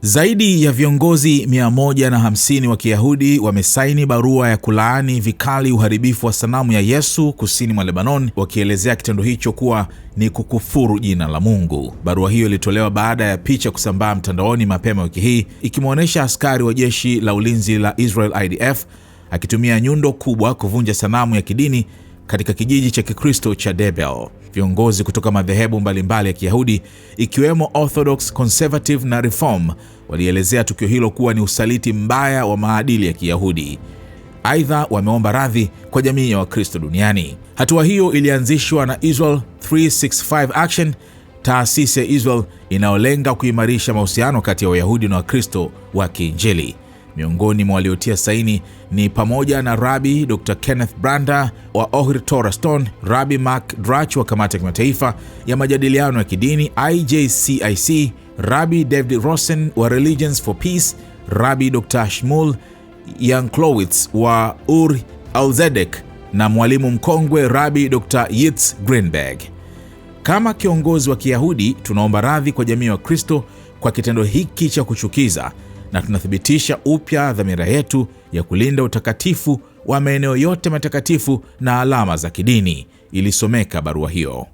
Zaidi ya viongozi 150 wa Kiyahudi wamesaini barua ya kulaani vikali uharibifu wa sanamu ya Yesu kusini mwa Lebanon, wakielezea kitendo hicho kuwa ni kukufuru jina la Mungu. Barua hiyo ilitolewa baada ya picha kusambaa mtandaoni mapema wiki hii ikimwonyesha askari wa jeshi la ulinzi la Israel IDF akitumia nyundo kubwa kuvunja sanamu ya kidini katika kijiji cha Kikristo cha Debel. Viongozi kutoka madhehebu mbalimbali ya Kiyahudi ikiwemo Orthodox, Conservative na Reform walielezea tukio hilo kuwa ni usaliti mbaya wa maadili ya Kiyahudi. Aidha, wameomba radhi kwa jamii ya Wakristo duniani. Hatua hiyo ilianzishwa na Israel 365 Action, taasisi ya Israel inayolenga kuimarisha mahusiano kati ya Wayahudi na Wakristo wa Kiinjili. Miongoni mwa waliotia saini ni pamoja na Rabbi Dr. Kenneth Brander wa Ohir Torah Stone, Rabbi Mark Drach wa Kamati ya Kimataifa ya Majadiliano ya Kidini IJCIC, Rabbi David Rosen wa Religions for Peace, Rabbi Dr. Shmuel Yanklowitz wa Ur Al-Zedek na mwalimu mkongwe Rabbi Dr. Yitz Greenberg. Kama kiongozi wa Kiyahudi, tunaomba radhi kwa jamii wa Kristo kwa kitendo hiki cha kuchukiza na tunathibitisha upya dhamira yetu ya kulinda utakatifu wa maeneo yote matakatifu na alama za kidini, ilisomeka barua hiyo.